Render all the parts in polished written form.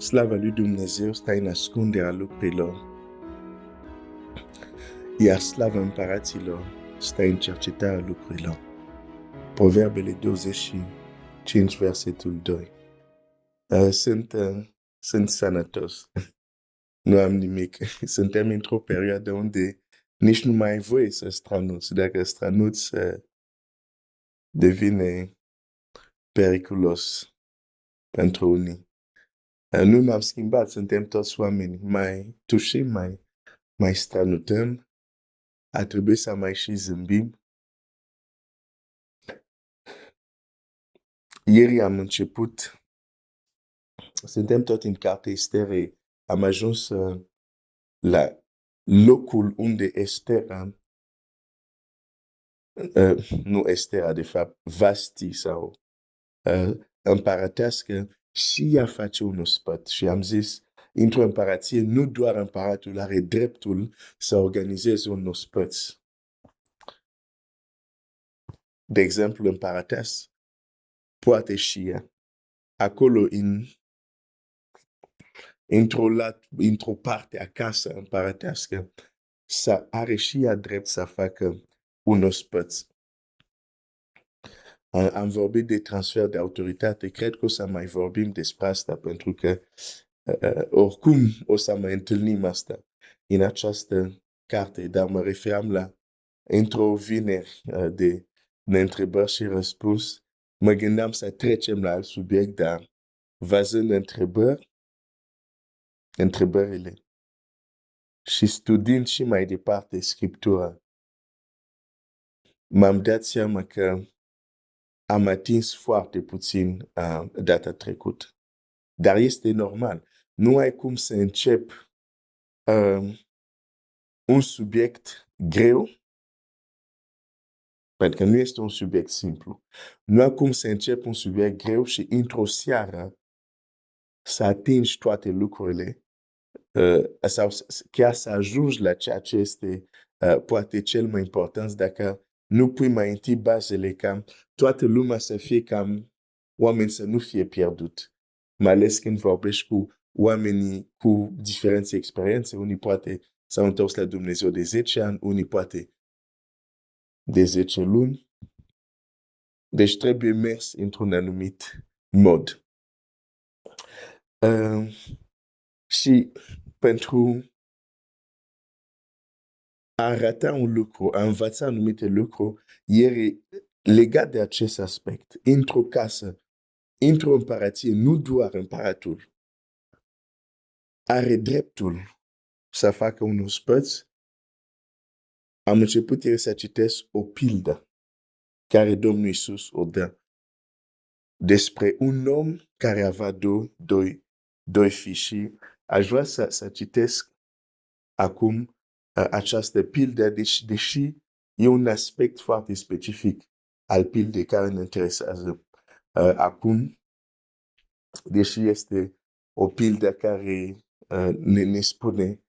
Slava lui Dumnezeu stă în ascunderea lucrurilor, iar slava împăraților stă în cercetarea lucrurilor. Proverbele 25, versetul 2. Sunt sănătos. Nu am nimic. Suntem într-o perioadă unde nici nu mai ai voie să strănuți. Dacă strănuți, devine periculos pentru unii. Nu ne-am schimbat, suntem toți oameni. Mai tușim, mai strănutăm. A trebuit să mai și zâmbim. Ieri am început, suntem tot în cartea Ester, am ajuns la locul unde Estera, nu Estera, de fapt, Vasti sau împărătească, și ea face un ospăt. Și am zis, într-o împărăție, nu doar împăratul are dreptul să organizeze un ospăț. De exemplu, împărăteasă poate și ea, acolo într-o parte a casă împărătească, să are și ea drept să facă un ospăț. Am vorbit de transfer de autoritate, cred că o să mai vorbim despre asta, pentru că oricum o să mai întâlnim asta în această carte, dar mă referam la într-o vineri de întrebări și răspuns. Mă gândeam să trecem la alt subiect, dar văzând întrebările și studiind și mai departe Scriptura, m-am dat seama că am atins foarte puțin data trecută. Dar este normal. Nu ai cum să încep un subiect greu, pentru că nu este un subiect simplu. Nu ai cum să încep un subiect greu și într-o seară să atingi toate lucrurile sau chiar să ajungi la ceea ce este poate cel mai important, dacă nu pui mai întâi bazele ca toată lumea să fie cam oameni să nu fie pierdut. Mai ales când vorbești cu oamenii cu diferite experiențe, unii poate s-au întors la Dumnezeu de 10 ani, unii poate de 10 luni. Deci trebuie mers într-un anumit mod. Și pentru a arăta un lucru, a învăța anumite lucruri, ieri legat de acest aspect, într-o casă, într-o împărăție, nu doar împăratul are dreptul să facă un ospăț. Am început ieri să citesc o pildă care Domnul Iisus o dă despre un om care avea doi fii și aș vrea să citesc acum această pildă, deși e un aspect foarte specific al pildei care ne interesează acum, deși este o pildă care ne spune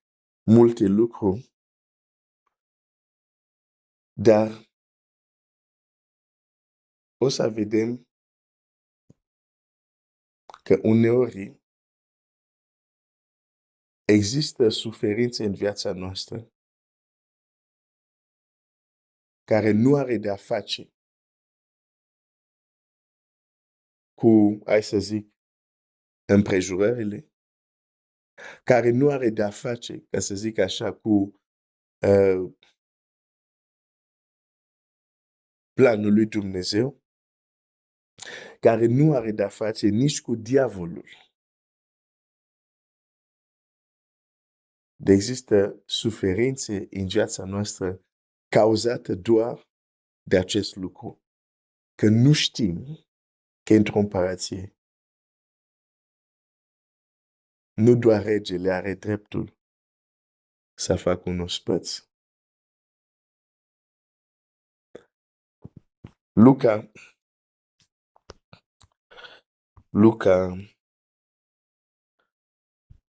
multe lucruri, dar o să vedem că uneori există suferințe în viața noastră care nu are de-a face cu, hai să zic, împrejurările, care nu are de-a face, ca să zic așa, cu planul lui Dumnezeu, care nu are de-a face nici cu diavolul. Există suferințe în viața noastră cauzate doar de acest lucru, că nu știm că într-o împărăție nu doar regele are dreptul să facă un ospăț. Luca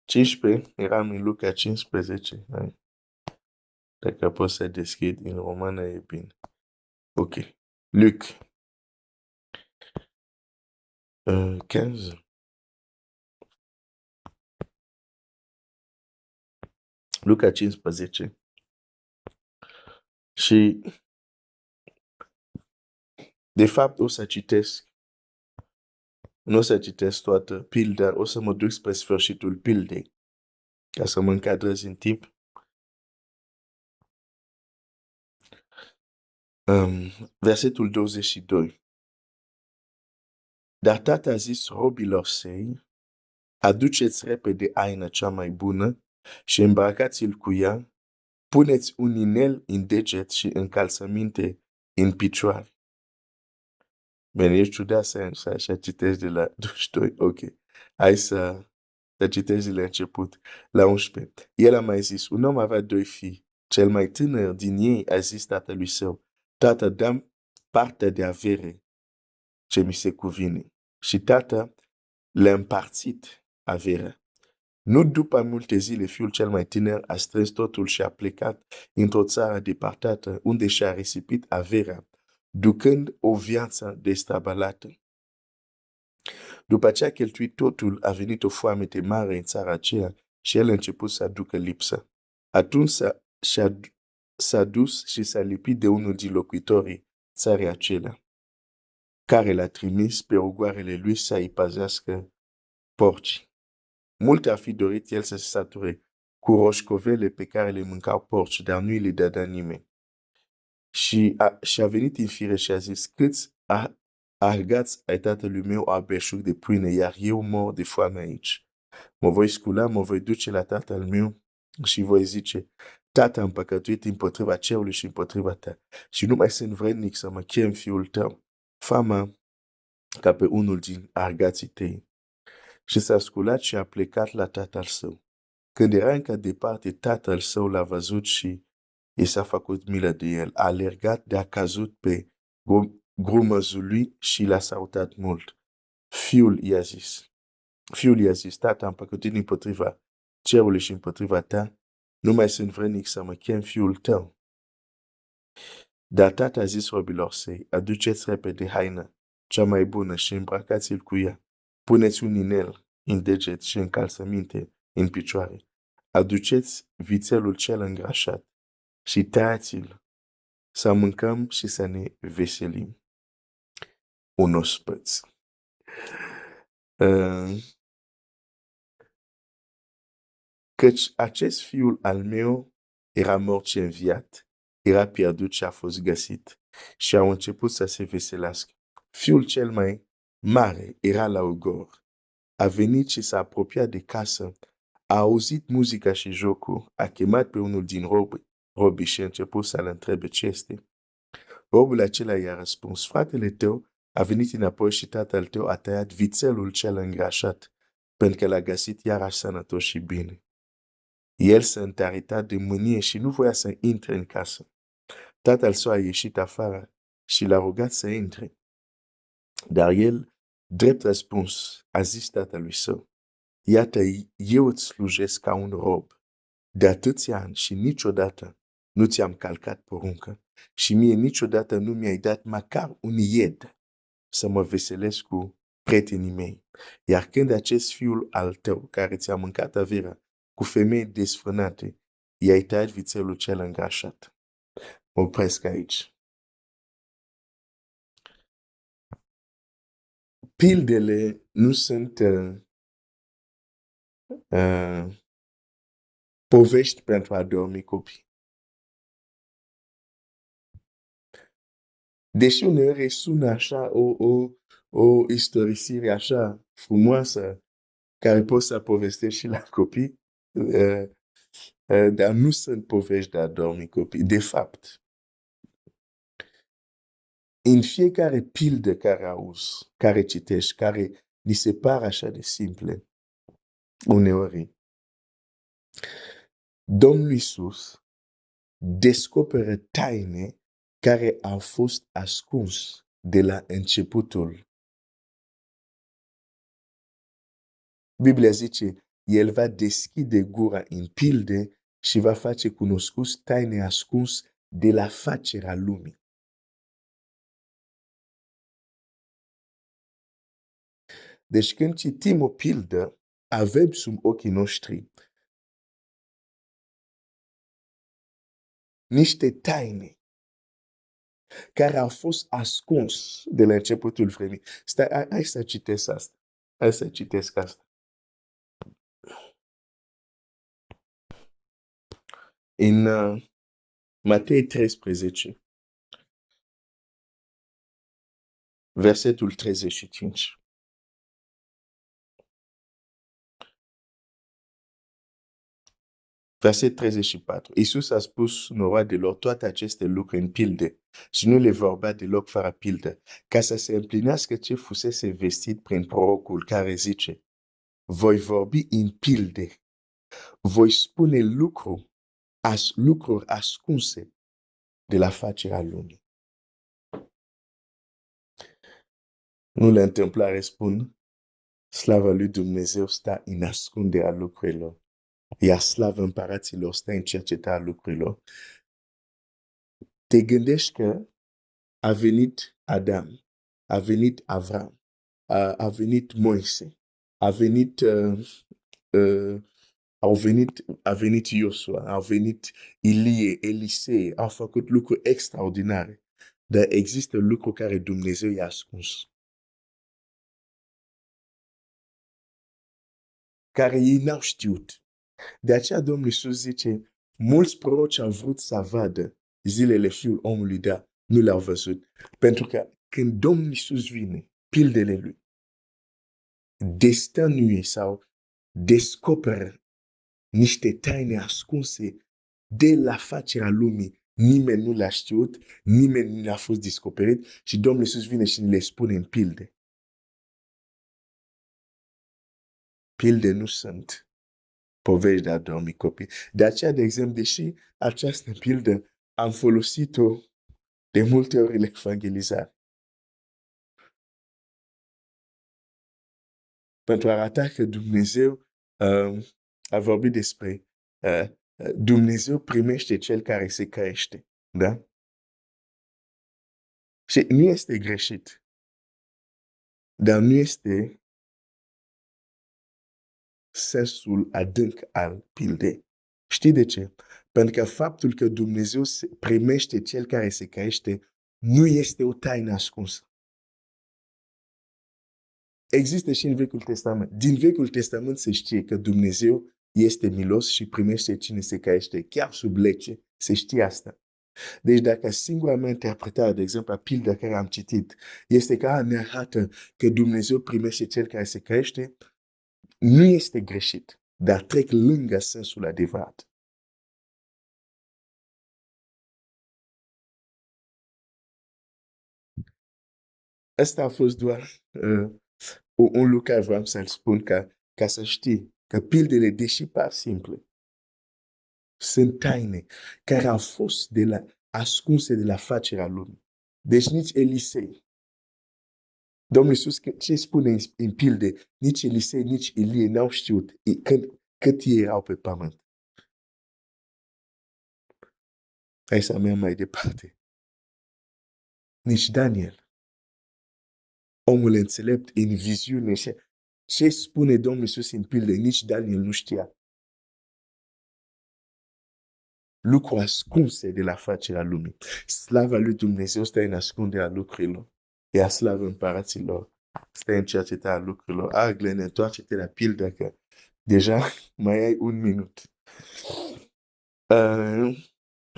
15, eram în Luca 15. Dacă pot să deschid în romană e bine. Ok. Luc 15. Luca 15. Și, de fapt, nu o să citesc toată pilda, o să mă duc spre sfârșitul pildei, ca să mă încadrez în timp. Versetul 22. Dar tata a zis robilor săi, aduceți repede haina cea mai bună și îmbrăcați-l cu ea, puneți un inel în deget și încălțăminte în picioare. Bine, ești ciudat să așa citești de la 22. Ok. Hai să citești de la început. La 11. El a mai zis, un om avea doi fii. Cel mai tânăr din ei a zis tatălui său, tată, dă-mi partea de avere ce mi se cuvine. Și tata le-a împărțit averea. Nu după multe zile, fiul cel mai tânăr a strâns totul și a plecat într-o țară depărtată, unde și-a risipit averea, ducând o viață destrabalată. După ce a cheltuit totul, a venit o foamete mare în țara aceea și el a început să aducă lipsă. Atunci s-a dus și s-a lipit de unul din locuitorii țării acelea, care l-a trimis pe ogoarele lui să îi păzească porci. Multe ar fi dorit el să se sature cu roșcovele pe care le mâncau porci, dar nu le dădea nimeni. Și a venit în fire și a zis, câți argați ai tatălui meu au belșug de pâine, iar eu mor de foame aici. Mă voi scula, mă voi duce la tatăl meu și voi zice, tata, am păcătuit împotriva cerului și împotriva ta și nu mai sunt vrednic să mă chem fiul tău. Fă-mă ca pe unul din argații tăi. Și s-a sculat și a plecat la tatăl său. Când era încă departe, tatăl său l-a văzut și i s-a făcut milă de el. A alergat de a căzut pe grumăzul lui și l-a salutat mult. Fiul i-a zis, tata, am păcătuit împotriva cerului și împotriva ta, nu mai sunt vrednic să mă chem fiul tău. Dar tata a zis robilor săi, aduceți repede haină cea mai bună și îmbrăcați-l cu ea. Puneți un inel în deget și încălțăminte în picioare. Aduceți vițelul cel îngrașat și tăiați-l, să mâncăm și să ne veselim. Un ospăț. Căci acest fiul al meu era mort și înviat, era pierdut și a fost găsit. Și au început să se veselească. Fiul cel mai mare era la ogor. A venit și s-a apropiat de casă, a auzit muzica și jocul, a chemat pe unul din robii și a început să-l întrebe ce este. Robul acela i-a răspuns, fratele tău a venit înapoi și tatăl tău a tăiat vițelul cel îngrașat, pentru că l-a găsit iarăși sănătos și bine. El s-a întăritat de mânie și nu voia să intre în casă. Tatăl său a ieșit afară și l-a rugat să intre. Dar el, drept răspuns, a zis tatălui său, iată, eu îți slujesc ca un rob de atâția ani și niciodată nu ți-am calcat poruncă și mie niciodată nu mi-ai dat măcar un ied să mă veselesc cu prietenii mei. Iar când acest fiul al tău, care ți-a mâncat averea cu femei desfrânate, i-ai tăiat vițelul cel îngrașat. Mă opresc aici. Pildele nu sunt povești pentru a dormi copii. Deși uneori sună așa o istorisire așa frumoasă care poți să povestești și la copii, dar nu sunt povești de a dormi copii. De fapt, în fiecare pildă care auzi, care citești, care ni se pare așa de simple, uneori, Domnul Iisus descoperă taine care au fost ascuns de la începutul. Biblia zice, El va deschide gura în pilde și va face cunoscut taine ascuns de la facerea lumii. Deci când citim o pildă, avem sub ochii noștri niște taine care au fost ascuns de la începutul vremii. Stai, hai să citesc asta. Hai să citesc asta. În Matei 13, versetul 35. Verset 34. Iisus a spus noroadelor toate aceste lucruri în pilde și nu le vorbea deloc fără pildă, ca să se împlinească ce fusese vestit prin prorocul care zice: voi vorbi în pilde, voi spune lucruri ascunse de la facerea lumii. Nu le întâmplare spun, slava lui Dumnezeu stă în ascunderea lucrurilor, iar slava împăraților stă în cercetarea lucrurilor. Te gândești că a venit Adam, a venit Avram, a venit Moise, a venit, a venit Iosua, a venit Ilie, Elisei, au făcut lucruri extraordinare. Dar există lucruri care Dumnezeu i-a ascuns, care ei n-au știut. De aceea Domnul Iisus zice, mulți proroci au vrut să vadă zilele Fiul omului, dar nu le-au văzut. Pentru că când Domnul Iisus vine, pildele lui destănuie sau descoperă niște taine ascunse de la facerea lumii. Nimeni nu le-a știut, nimeni nu le-a fost descoperit și Domnul Iisus vine și le spune în pilde. Pilde nu sunt povești de a dormi copii. De aceea, de exemplu, deși această pildă am folosit-o de multe ori în evangelizare, pentru a arăta că Dumnezeu a vorbit despre Dumnezeu primește cel care se crește. Da? Și nu este greșit, dar nu este sensul adânc al pildei. Știi de ce? Pentru că faptul că Dumnezeu primește cel care se crește nu este o taină ascunsă. Există și în Vechiul Testament. Din Vechiul Testament se știe că Dumnezeu este milos și primește cine se crește, chiar sub lege. Se știe asta. Deci dacă singura mea interpretare, de exemplu, a pildă care am citit, este că ne arată că Dumnezeu primește cel care se crește, nu este greșit, dar trec lângă sensul adevărat. Asta a fost doar un lucru care vreau să-l spun ca să știi că pildele, deși par simple, sunt taine care au fost ascunse de la facerea lumii. Deci nici Elisei, Domnul Iisus, ce spune în pilde, nici Elisei, nici Ilie n-au știut cât ei erau pe pământ. Hai să merg mai departe. Nici Daniel, omul înțelept în viziune, ce spune Domnul Iisus în pilde, nici Daniel nu știa. Lucruri ascunse de la facerea lumii. Slava lui Dumnezeu stă în ascunderea lucrurilor. Iar slava împăraților stă în cercetarea lucrurilor. Glenn, întoarce-te la pildă că deja mai ai un minut.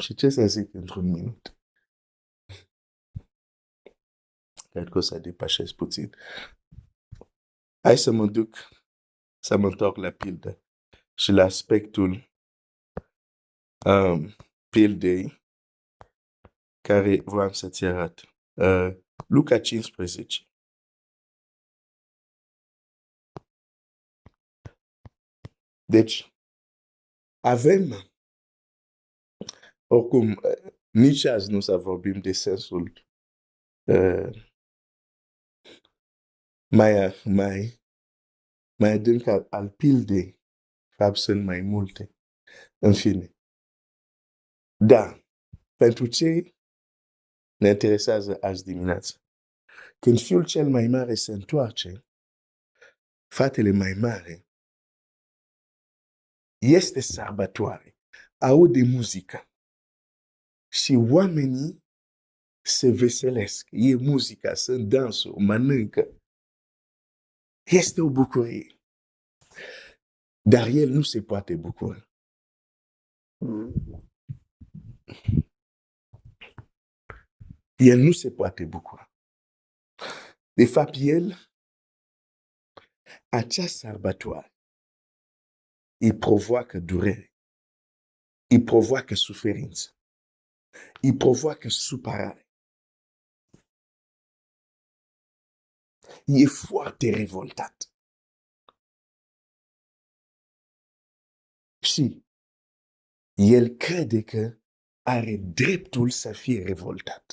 Și ce să zic într-un minut? Cred că o să depășesc puțin. Hai să mă duc, să mă întorc la pildă și la aspectul pildei care vreau să-ți arăt. Luca 15. Deci, avem, oricum, nici azi nu să vorbim de sensul mai adânc al pildei. Fapt, sunt mai multe. În fine. Da, pentru ce ne interesează azi dimineață? Când fiul cel mai mare se întoarce, fratele mai mare este sărbătoare, aude muzică. Și oamenii se veselesc. E muzica, sunt dansuri, mănâncă. Este o bucurie. Dar el nu se poate bucura. El nu se poate bucura. De fapt, el, acea sărbătoare, îi provoacă durere, îi provoacă suferință, îi provoacă supărare. E foarte revoltat. Și el crede că are dreptul să fie revoltat.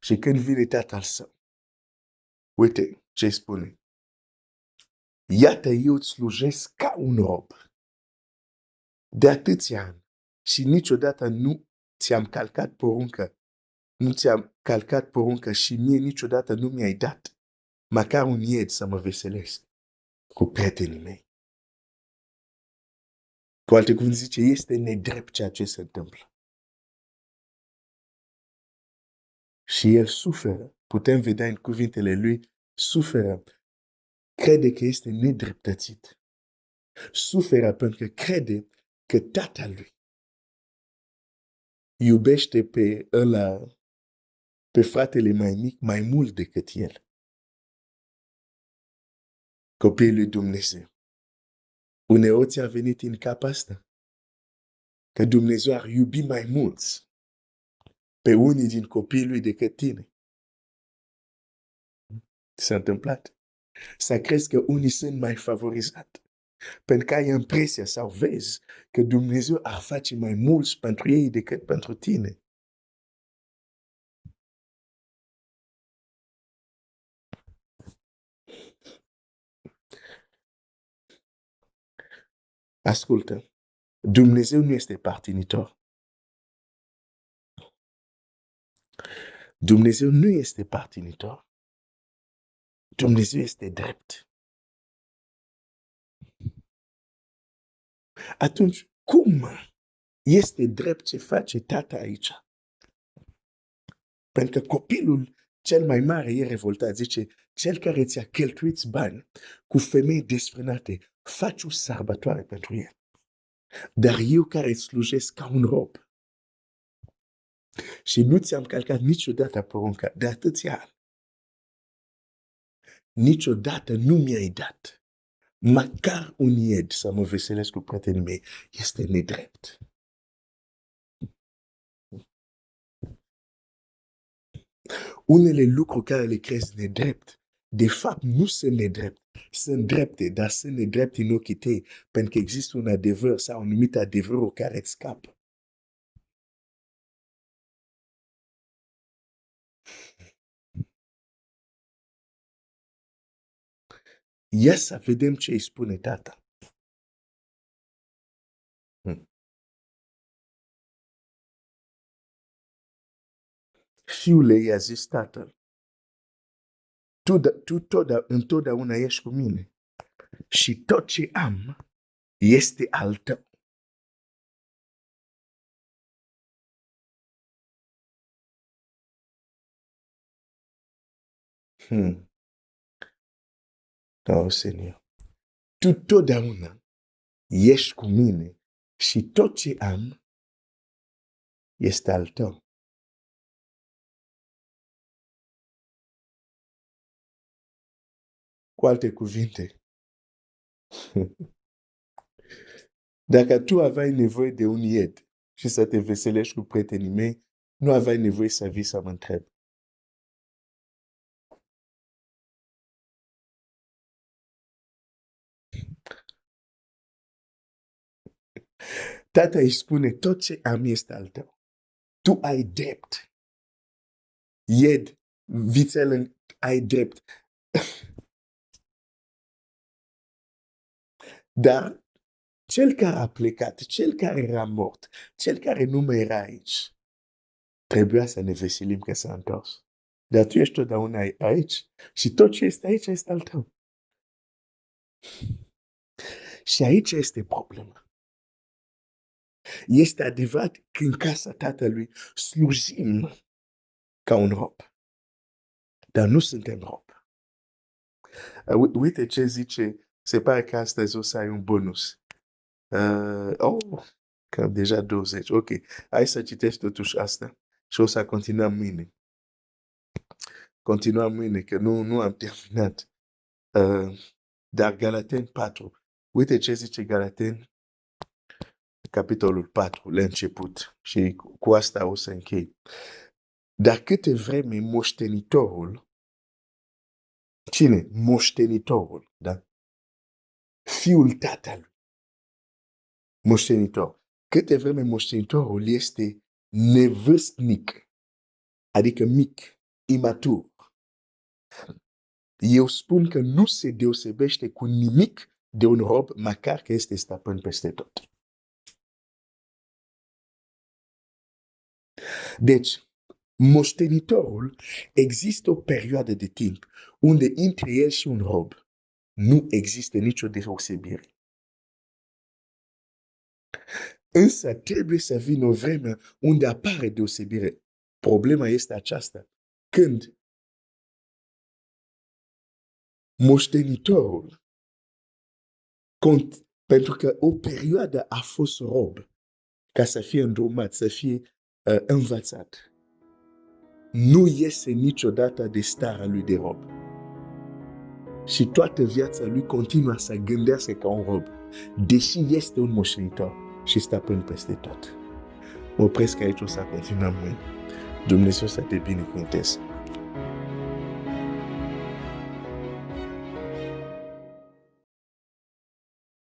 Și când vine tatăl său, uite ce spune. Iată, eu îți slujesc ca un rob de atâția ani și niciodată nu ți-am calcat poruncă. Nu ți-am calcat poruncă și mie niciodată nu mi-ai dat măcar un ied să mă veselesc cu prietenii mei. Cu alte cuvinte zice, este nedrept ceea ce se întâmplă. Și el suferă, putem vedea în cuvintele lui, suferă, crede că este nedreptățit. Suferă pentru că crede că tatăl lui iubește pe ăla, pe fratele mai mic, mai mult decât el. Copiii lui Dumnezeu. Uneori ți-a venit în cap asta? Că Dumnezeu ar iubi mai mulți pe unii din copiii lui decât tine. S-a întâmplat. Să crezi că unii sunt mai favorizați. Pentru că ai impresia sau vezi că Dumnezeu ar face mai mulți pentru ei decât pentru tine. Ascultă, Dumnezeu nu este partinitor. Dumnezeu nu este partinitor. Dumnezeu este drept. Atunci, cum este drept ce face tata aici? Pentru că copilul cel mai mare e revoltat. Zice, cel care ți-a cheltuit bani cu femei desfrânate, faci o sărbătoare pentru el. Dar eu care îți slujesc ca un rob și nu ți-am calcat niciodată porunca de atâția ani, niciodată nu mi-ai dat măcar un ied să mă veselesc cu prietenii mei, este nedrept. Unele lucruri care le crezi nedrept, de fapt nu sunt nedrept, sunt drepte, dar sunt nedrepte în ochii tăi, pentru că există un adevăr sau un anumit adevăr care îți scapă. Ia să vedem ce îi spune tata. Fiule, i-a zis tatăl, întotdeauna ești cu mine și tot ce am este al tău. Oh, Seigneur, tu totdeauna ești cu mine și tot ce am este al tău. Cu alte cuvinte, dacă tu aveai nevoie de un ied și să te veselești cu prietenii mei, nu aveai nevoie să vii să mă întrebi. Tata îi spune, tot ce am este al tău. Tu ai drept. Ied, vițel, ai drept. Dar cel care a plecat, cel care era mort, cel care nu mai era aici, trebuia să ne veselim că s-a întors. Dar tu ești totdeauna aici și tot ce este aici este al tău. Și aici este problema. Este adevărat că în casa tatălui slujim ca un rob, dar nu suntem rob. Uite ce zice, se pare că astăzi o să ai un bonus. Că deja 20, ok. Hai să citești totuși asta și o să continuăm mâine. Continuăm mâine, că nu am terminat. Dar Galateni 4. Uite ce zice Galateni, capitolul 4, la început. Și cu asta o să închei. Dar câte vreme moștenitorul, cine? Moștenitorul, da? Fiul tatălui. Moștenitor. Câte vreme moștenitorul este nevârstnic, adică mic, imatur, eu spun că nu se deosebește cu nimic de un rob, măcar că este stăpân peste tot. Deci, moștenitorul, există o perioadă de timp unde între el și un rob nu există nicio deosebire. Însă trebuie să vină o vreme unde apare deosebire. Problema este aceasta. Când moștenitorul, pentru că o perioadă a fost rob, ca să fie îndrumat, să fie învățat, nu iese niciodată de starea lui de rob. Și toată viața lui continuă să gândească ca un rob, deși este un moștenitor și stăpân peste tot. Mă opresc aici, o să continuăm mâine. Dumnezeu să te binecuvânteze.